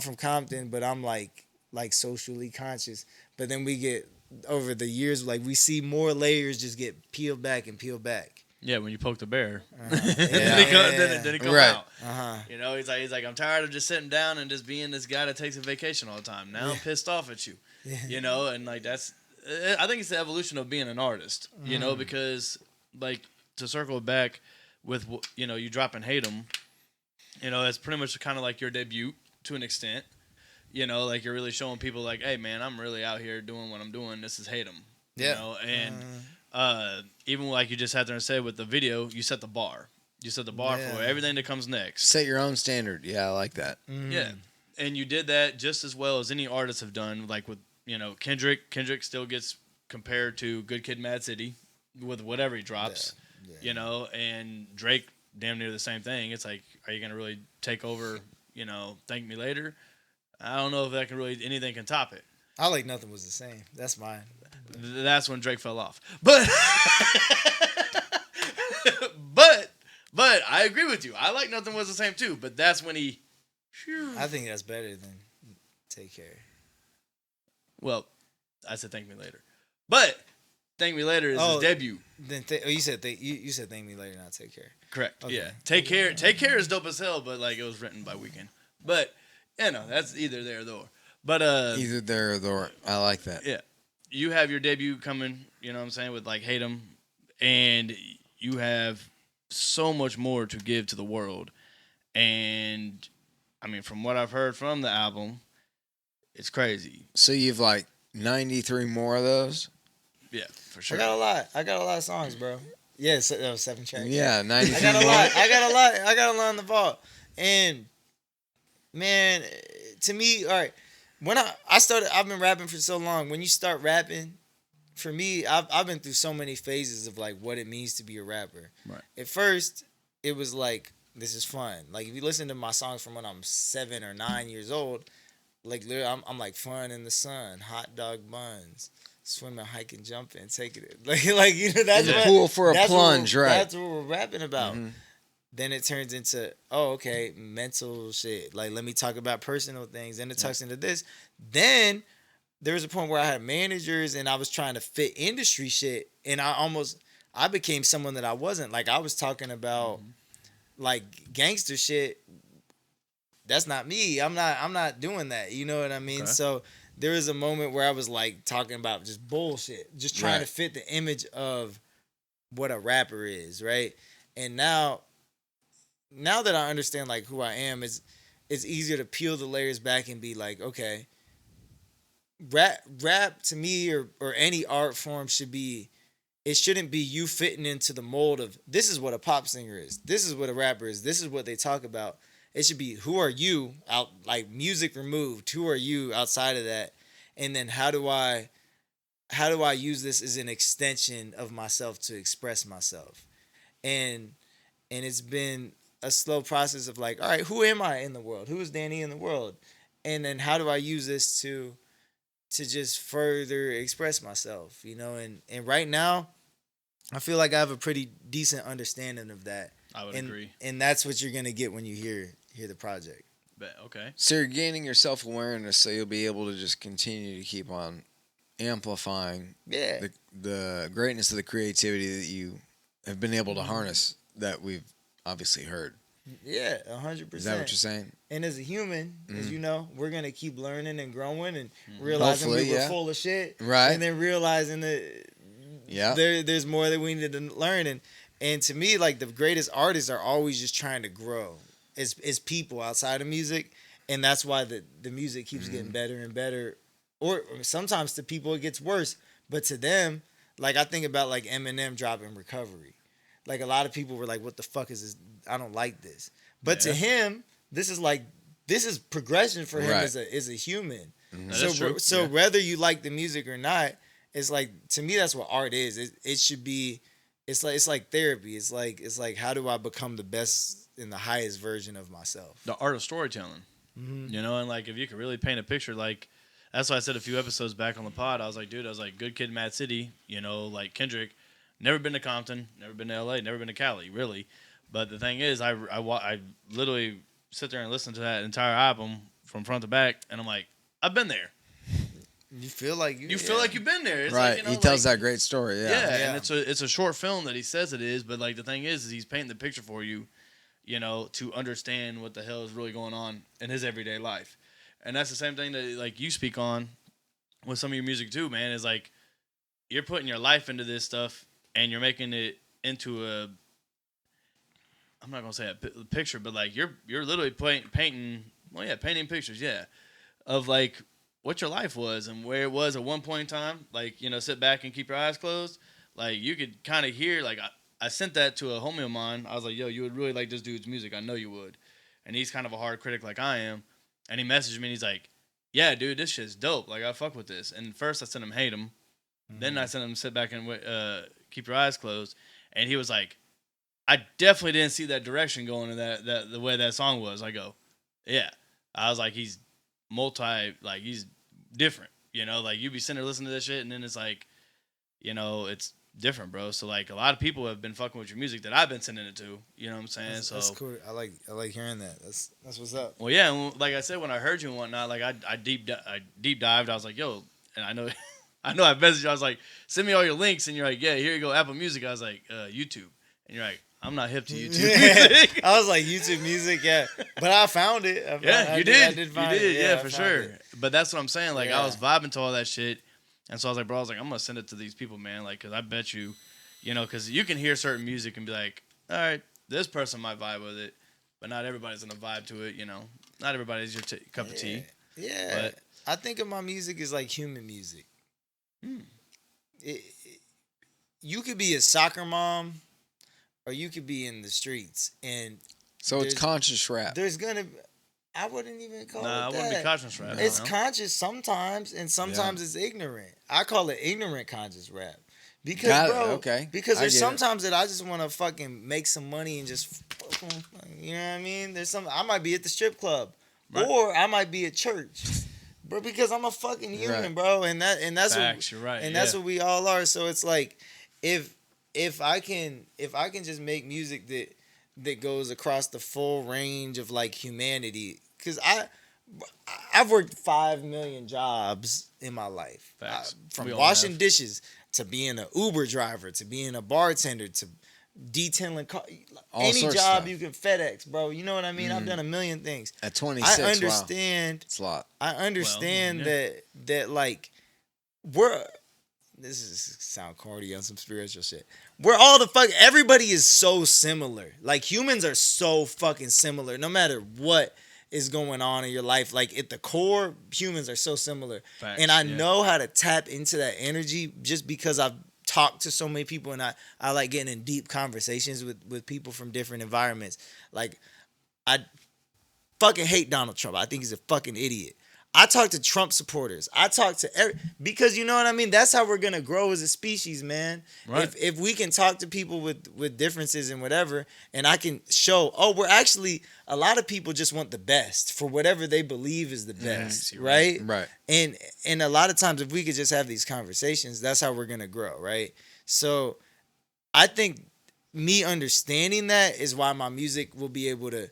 from Compton, but I'm like socially conscious. But then we get over the years, like we see more layers just get peeled back and peeled back. Yeah, when you poke the bear, Then it come Right. out. You know, he's like, I'm tired of just sitting down and just being this guy that takes a vacation all the time. Now I'm pissed off at you. You know, and like I think it's the evolution of being an artist. You know, because like to circle back with you dropping Hatem. You know, that's pretty much kind of like your debut to an extent. You know, like you're really showing people like, hey man, I'm really out here doing what I'm doing. This is Hatem. Yeah. You know, and even like you just sat there and said with the video, you set the bar. You set the bar for everything that comes next. Set your own standard. Yeah, I like that. Yeah, and you did that just as well as any artists have done. Like with Kendrick. Kendrick still gets compared to Good Kid, Mad City with whatever he drops. You know, and Drake damn near the same thing. It's like, are you gonna really take over? Thank Me Later. I don't know if that can really anything can top it. I Like Nothing Was the Same. That's mine. That's when Drake fell off. But but I agree with you. I Like Nothing Was the Same too. But that's when he. I think that's better than Take Care. Well, I said Thank Me Later, but Thank Me Later is his debut. Then you said you said Thank Me Later, not Take Care. Correct. Okay. Yeah. Take Care is dope as hell, but like it was written by Weeknd. But that's either there or there. But either there or there. I like that. Yeah. You have your debut coming, you know what I'm saying, with like Hatem, and you have so much more to give to the world. And I mean, from what I've heard from the album, it's crazy. So you've like 93 more of those? Yeah, for sure. I got a lot of songs, bro. Yeah, so, that was 7 tracks. Yeah, 90 I got a feet lot. long. I got a lot in the vault. And man, to me, all right. When I started, I've been rapping for so long. When you start rapping, for me, I've been through so many phases of like what it means to be a rapper. Right. At first, it was like this is fun. Like if you listen to my songs from when I'm 7 or 9 years old, like literally, I'm like fun in the sun, hot dog buns, swimming, hiking, jumping, taking it like you know that's In the what, pool for a that's what plunge, we're- right? That's what we're rapping about. Mhm. Then it turns into okay, mental shit. Like let me talk about personal things. Then it tucks into this. Then there was a point where I had managers and I was trying to fit industry shit, and I became someone that I wasn't. Like I was talking about like gangster shit. That's not me. I'm not doing that. You know what I mean? Okay. So there was a moment where I was like talking about just bullshit, just trying to Right. fit the image of what a rapper is, right? And now that I understand like who I am, it's easier to peel the layers back and be like, okay, rap to me or any art form shouldn't be you fitting into the mold of this is what a pop singer is, this is what a rapper is, this is what they talk about. It should be who are you out, like music removed, who are you outside of that, and then how do I use this as an extension of myself to express myself. And it's been a slow process of like, all right, who am I in the world, who is Danny in the world, and then how do I use this to just further express myself, you know. And right now I feel like I have a pretty decent understanding of that. I would and, agree. And that's what you're gonna get when you hear the project. Bet, okay. So you're gaining your self-awareness, so you'll be able to just continue to keep on amplifying Yeah. the greatness of the creativity that you have been able to harness that we've obviously heard. Yeah, 100%. Is that what you're saying? And as a human, as Mhm. you know, we're gonna keep learning and growing and realizing Hopefully, we were yeah. full of shit, Right. and then realizing that Yeah. there's more that we need to learn. And to me, like the greatest artists are always just trying to grow as people outside of music, and that's why the music keeps getting better and better. Or sometimes to people it gets worse, but to them, like I think about like Eminem dropping Recovery. Like a lot of people were like, "What the fuck is this? I don't like this." But to him, this is progression for him Right. as a human. That is true. So Yeah. whether you like the music or not, it's like to me that's what art is. It should be. It's like therapy. It's like how do I become the best and the highest version of myself? The art of storytelling. You know, and like if you could really paint a picture, like that's why I said a few episodes back on the pod, I was like, dude, Good Kid, Mad City, you know, like Kendrick, never been to Compton, never been to LA, never been to Cali, really. But the thing is, I literally sit there and listen to that entire album from front to back, and I'm like, I've been there. You feel like You feel like you've been there. It's Right. Like, you know, He tells like, that great story. Yeah, Yeah. and it's a short film that he says it is, but like the thing is he's painting the picture for you, you know, to understand what the hell is really going on in his everyday life. And that's the same thing that like you speak on with some of your music too, man, is like you're putting your life into this stuff and you're making it into a I'm not going to say a picture, but like you're literally painting pictures, of like what your life was and where it was at one point in time. Like, you know, sit back and keep your eyes closed. Like you could kind of hear, like I sent that to a homie of mine. I was like, yo, you would really like this dude's music. I know you would. And he's kind of a hard critic like I am. And he messaged me and he's like, yeah, dude, this shit's dope. Like I fuck with this. And first I sent him Hatem. Then I sent him sit back and keep your eyes closed. And he was like, I definitely didn't see that direction going in that the way that song was. I go, yeah. I was like, he's he's different, you know, like you be sitting there listening to this shit and then it's like, you know, it's different, bro. So like a lot of people have been fucking with your music that I've been sending it to, you know what I'm saying? That's cool. I like hearing that. That's what's up. Well, yeah, and like I said, when I heard you and whatnot, like I deep dived. I was like, yo, and I know I messaged you. I was like, send me all your links, and you're like, yeah, here you go, Apple Music. I was like, YouTube, and you're like, I'm not hip to YouTube music. I was like YouTube music, yeah, but I found it. Yeah, you did. I find You did, it. yeah, I for found sure. it. But that's what I'm saying. Like, I Yeah. was vibing to all that shit. And so I was like, bro, I'm going to send it to these people, man. Like, because I bet you, you know, because you can hear certain music and be like, all right, this person might vibe with it, but not everybody's going to vibe to it, you know. Not everybody's your cup of tea. Yeah, But- I think of my music as like human music. You could be a soccer mom or you could be in the streets, and So it's there's- conscious rap. there's gonna. I wouldn't even call Nah, I it wouldn't be that. conscious rap. It's no. conscious sometimes, and sometimes it's ignorant. I call it ignorant conscious rap. Because, Got it, bro, okay. because I there's get it. sometimes that I just want to fucking make some money and just, you know what I mean? There's some, I might be at the strip club, Right. or I might be at church, bro, because I'm a fucking human, Right. bro, and that's Facts, what, you're right. and that's what we all are. So it's like, if I can just make music that goes across the full range of like humanity, because I've worked 5 million jobs in my life. Facts. From We all washing have. dishes to being an Uber driver to being a bartender to detailing car. All Any sorts of job stuff. you can FedEx, bro. You know what I mean? I've done a million things. At 26, I wow. understand. It's a lot. I understand yeah. that like this is sound corny on some spiritual shit. We're all everybody is so similar. Like humans are so fucking similar no matter what is going on in your life. Like at the core, humans are so similar. Facts, and I yeah. know how to tap into that energy just because I've talked to so many people, and I like getting in deep conversations with people from different environments. Like I fucking hate Donald Trump. I think he's a fucking idiot. I talk to Trump supporters. I talk to because you know what I mean. That's how we're gonna grow as a species, man. Right. If we can talk to people with differences and whatever, and I can show, we're actually, a lot of people just want the best for whatever they believe is the best, you're right? Right. And a lot of times, if we could just have these conversations, that's how we're gonna grow, right? So, I think me understanding that is why my music will be able to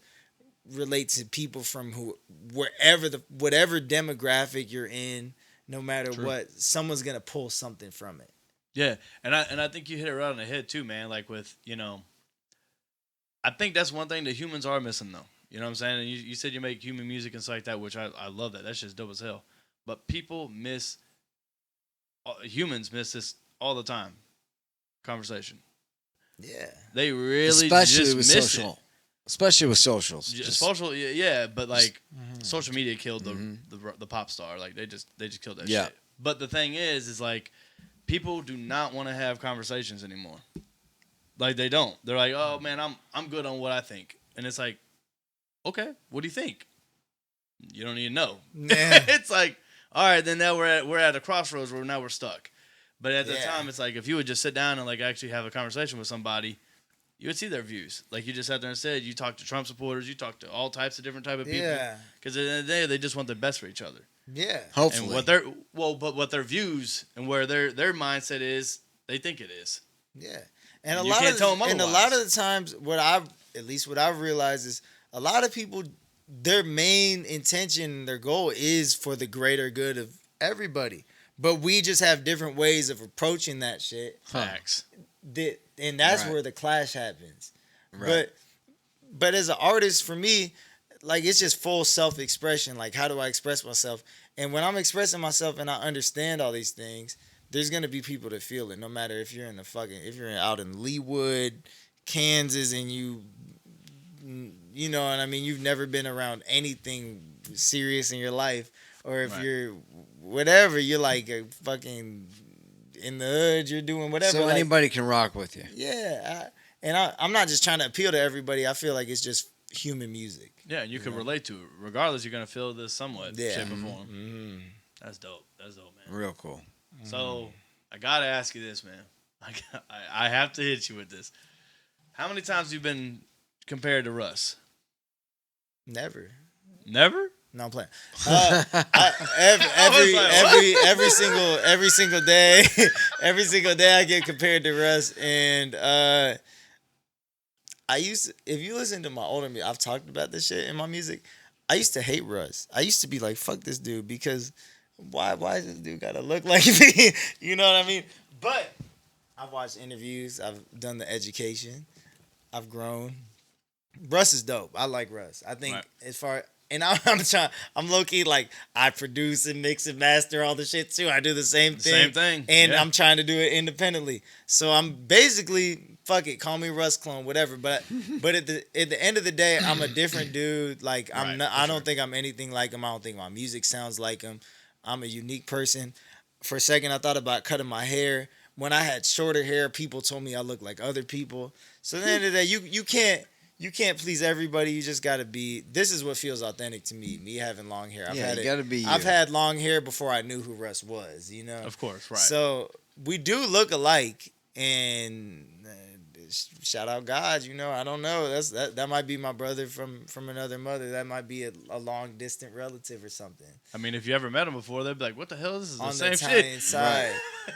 relate to people from whatever demographic you're in, no matter what, someone's gonna pull something from it. Yeah, and I think you hit it right on the head too, man. Like with, I think that's one thing that humans are missing though. You know what I'm saying? And you said you make human music and stuff like that, which I love that. That's just dope as hell. But humans miss this all the time. Conversation. Yeah. They really Especially just with miss social. it. Especially with socials. Social, yeah, but like social media killed the pop star. Like they just killed that Yeah. shit. But the thing is like people do not want to have conversations anymore. Like they don't. They're like, oh man, I'm good on what I think, and it's like, okay, what do you think? You don't even know. Yeah. It's like, all right, then now we're at a crossroads where now we're stuck. But at the Yeah. time, it's like if you would just sit down and like actually have a conversation with somebody, you would see their views. Like you just sat there and said, you talk to Trump supporters, you talk to all types of different type of people. Yeah. Because at the end of the day, they just want the best for each other. Yeah. Hopefully. And what their views and where their mindset is, they think it is. Yeah. And You can't tell 'em a otherwise. lot of the times, what I've realized is a lot of people, their main intention, their goal is for the greater good of everybody. But we just have different ways of approaching that shit. Facts. And that's Right. where the clash happens. Right. But as an artist, for me, like it's just full self-expression. Like how do I express myself? And when I'm expressing myself and I understand all these things, there's gonna be people that feel it. No matter if you're out in Leawood, Kansas, and you know what I mean, you've never been around anything serious in your life, or if Right. you're whatever, you're like a fucking in the hood, you're doing whatever. So like, anybody can rock with you. yeah, I'm not just trying to appeal to everybody. I feel like it's just human music. Yeah, and you can relate to it. Regardless, you're going to feel this somewhat, Yeah. shape, or form. Mm-hmm. That's dope. That's dope, man. Real cool. So, I got to ask you this, man. I have to hit you with this. How many times have you been compared to Russ? Never. Never? No, I'm playing. Every single day, every single day I get compared to Russ, and if you listen to my older music, I've talked about this shit in my music. I used to hate Russ. I used to be like, fuck this dude, because why does this dude gotta look like me? You know what I mean? But I've watched interviews. I've done the education. I've grown. Russ is dope. I like Russ. I think Right. as far, and I'm low key like I produce and mix and master all the shit too. I do the same thing. Same thing, And yeah. I'm trying to do it independently. So I'm basically, fuck it, call me Russ clone, whatever. But at the end of the day, I'm a different dude. Like Right, I don't think I'm anything like him. I don't think my music sounds like him. I'm a unique person. For a second, I thought about cutting my hair, when I had shorter hair, people told me I looked like other people. So at the end of the day, you can't please everybody. You just gotta be. This is what feels authentic to me. Me having long hair. Gotta be you. I've had long hair before I knew who Russ was. You know. Of course, right. So we do look alike, and shout out God. You know, I don't know. That might be my brother from another mother. That might be a long distant relative or something. I mean, if you ever met him before, they'd be like, "What the hell? This is the On same the shit." Italian side,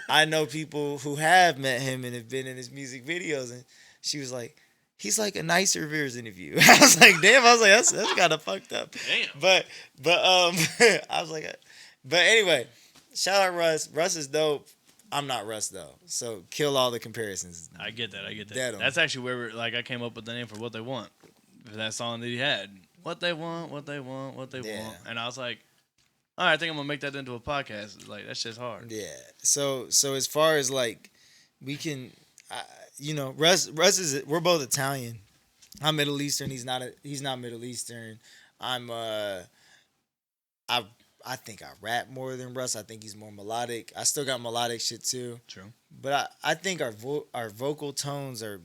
I know people who have met him and have been in his music videos, and she was like, "He's like a nicer version of you." I was like, "Damn!" I was like, "That's kind of fucked up." Damn. But I was like, but anyway, shout out Russ. Russ is dope. I'm not Russ though, so kill all the comparisons. I get that. Dead on. That's actually where I came up with the name for What They Want, for that song that he had. What they want, what they want, what they want, and I was like, all right, I think I'm gonna make that into a podcast. Like that shit's hard. Yeah. So as far as like, we can, Russ is, we're both Italian. I'm Middle Eastern. He's not Middle Eastern. I think I rap more than Russ. I think he's more melodic. I still got melodic shit too. True. But I think our vocal tones are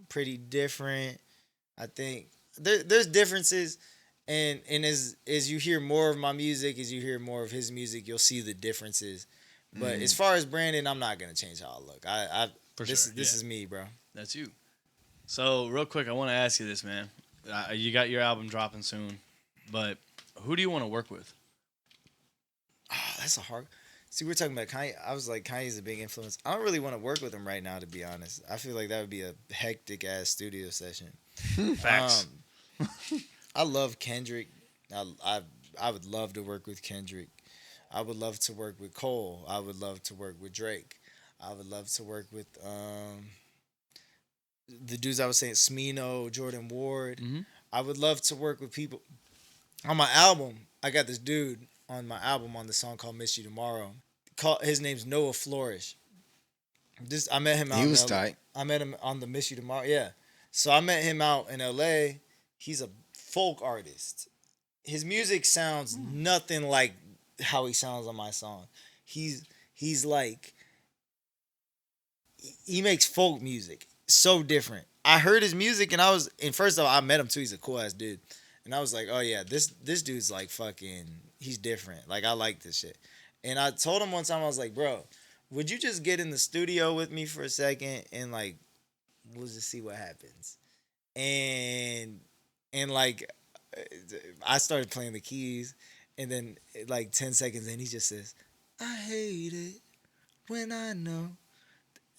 pretty different. I think there's differences, and as you hear more of my music, as you hear more of his music, you'll see the differences. But as far as Brandon, I'm not gonna change how I look. This is me, bro. That's you. So real quick, I want to ask you this, man. You got your album dropping soon, but who do you want to work with? Oh, that's a hard. See, we're talking about Kanye. I was like, Kanye's a big influence. I don't really want to work with him right now, to be honest. I feel like that would be a hectic ass studio session. Facts. I love Kendrick. I would love to work with Kendrick. I would love to work with Cole. I would love to work with Drake. I would love to work with the dudes I was saying, Smino, Jordan Ward. Mm-hmm. I would love to work with people. On my album, I got this dude on my album on the song called Miss You Tomorrow. His name's Noah Flourish. I met him out. He was tight. I met him on the Miss You Tomorrow. Yeah. So I met him out in LA. He's a folk artist. His music sounds nothing like how he sounds on my song. He's like, he makes folk music so different. I heard his music and first of all, I met him too. He's a cool ass dude. And I was like, oh yeah, this dude's like fucking, he's different. Like, I like this shit. And I told him one time, I was like, bro, would you just get in the studio with me for a second and like, we'll just see what happens. And like, I started playing the keys, and then like 10 seconds in, he just says, I hate it when I know.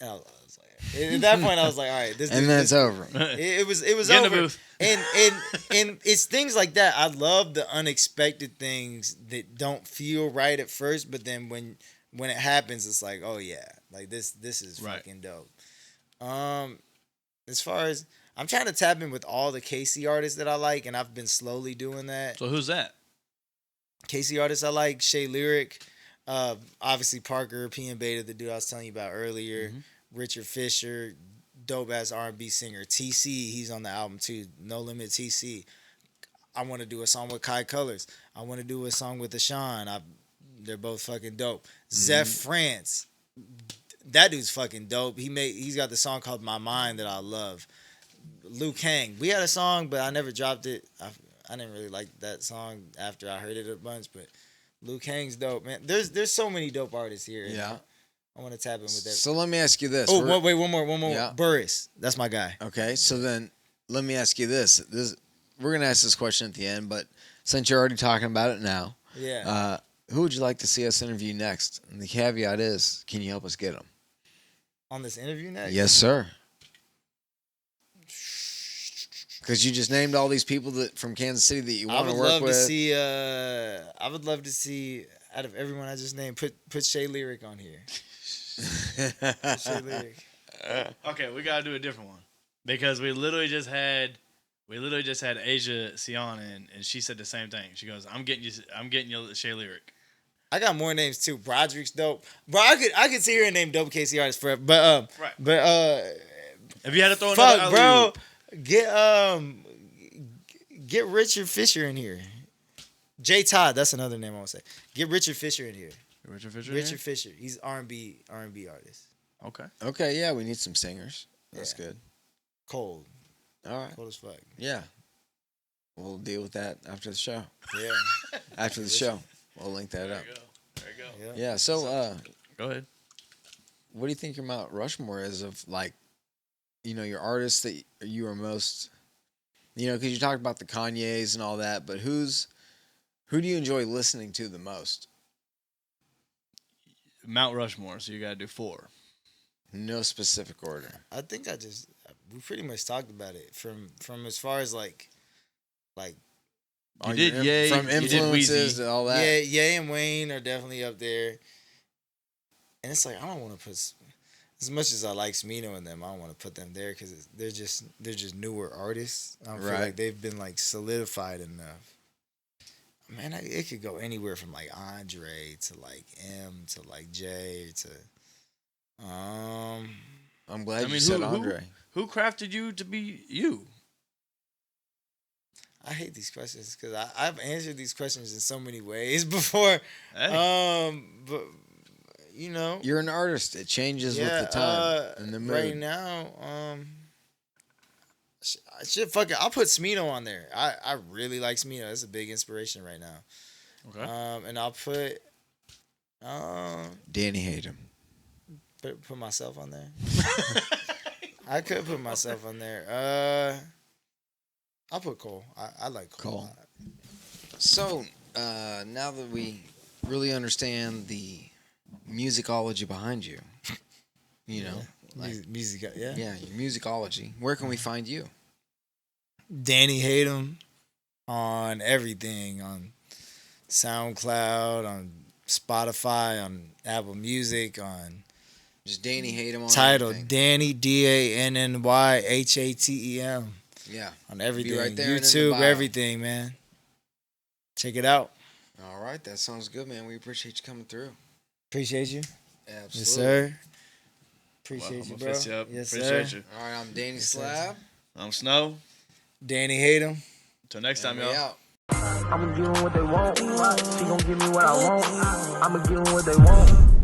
And I was like, at that point, I was like, all right, this. And then it's over. It was Get in the over. booth. And it's things like that. I love the unexpected things that don't feel right at first, but then when it happens, it's like, oh yeah, like this is Right. fucking dope. As far as I'm trying to tap in with all the KC artists that I like, and I've been slowly doing that. So who's that? KC artists I like, Shay Lyric, obviously Parker, P and Beta, the dude I was telling you about earlier, Richard Fisher, dope ass R&B singer, TC, he's on the album too, No Limit TC. I want to do a song with Kai Colors. I want to do a song with Ashawn. They're both fucking dope. Zeph France, that dude's fucking dope. He's got the song called My Mind that I love. Luke Hang, we had a song, but I never dropped it. I didn't really like that song after I heard it a bunch, but Luke Hang's dope, man. There's so many dope artists here. Yeah. I want to tap in with that. So let me ask you this. Oh, wait, one more. Yeah. Burris, that's my guy. Okay, so then let me ask you this. We're going to ask this question at the end, but since you're already talking about it now, Yeah. who would you like to see us interview next? And the caveat is, can you help us get them? On this interview next? Yes, sir. Because you just named all these people from Kansas City that you want to work with. I would love to see, out of everyone I just named, put Shay Lyric on here. Put Shay Lyric. Okay, we gotta do a different one because we literally just had Asia Sion in, and she said the same thing. She goes, "I'm getting you Shay Lyric." I got more names too. Broderick's dope, bro. I could sit here and name dope KC artists forever, but Right. If you had to throw another fuck, bro, alley-oop. get Richard Fisher in here. J Todd, that's another name I want to say. Get Richard Fisher in here. Richard Fisher. Richard Fisher, he's R&B artist. Okay. Okay, yeah, we need some singers. That's Yeah. good. Cold. All right. Cold as fuck. Yeah. We'll deal with that after the show. Yeah. After the show, we'll link that up. There you go. Yeah. Yeah. So, Go ahead. what do you think your Mount Rushmore is of like, your artists that you are most, because you talked about the Kanyes and all that, but who do you enjoy listening to the most? Mount Rushmore. So you gotta do 4. No specific order. I think we pretty much talked about it from as far as like You did Ye. From You did influences Weezy. to all that. yeah, Ye and Wayne are definitely up there. And it's like I don't want to put as much as I like Smino and them, I don't want to put them there because they're just newer artists. I don't feel Right. like they've been like solidified enough. Man, it could go anywhere from like Andre to like M to like J to I'm glad you said Andre. Who crafted you to be you? I hate these questions because I've answered these questions in so many ways before. Hey. But You're an artist. It changes with the time and the mood. right now, shit, fuck it. I'll put Smino on there. I really like Smino. That's a big inspiration right now. Okay. And I'll put Danny Hatem. put myself on there. I could put myself on there. I'll put Cole. I like Cole. Cole. So now that we really understand the musicology behind you, Music, yeah. yeah, your musicology. Where can we find you? Danny Hatem on everything, on SoundCloud, on Spotify, on Apple Music, on Just Danny Hatem on title everything. Danny DANNYHATEM Yeah. on everything. right there and in the YouTube, bio. everything, man. Check it out. All right, that sounds good, man. We appreciate you coming through. Appreciate you. Absolutely. Yes, sir. Appreciate Well, you, I'm bro. gonna fist you up. Yes, Appreciate sir. you. All right, I'm Danny Yes, sir. Slab. I'm Snow. Danny Hatem. Till next time, And we y'all. out. I'ma give 'em what they want. She gon' give me what I want. I'ma give 'em what they want.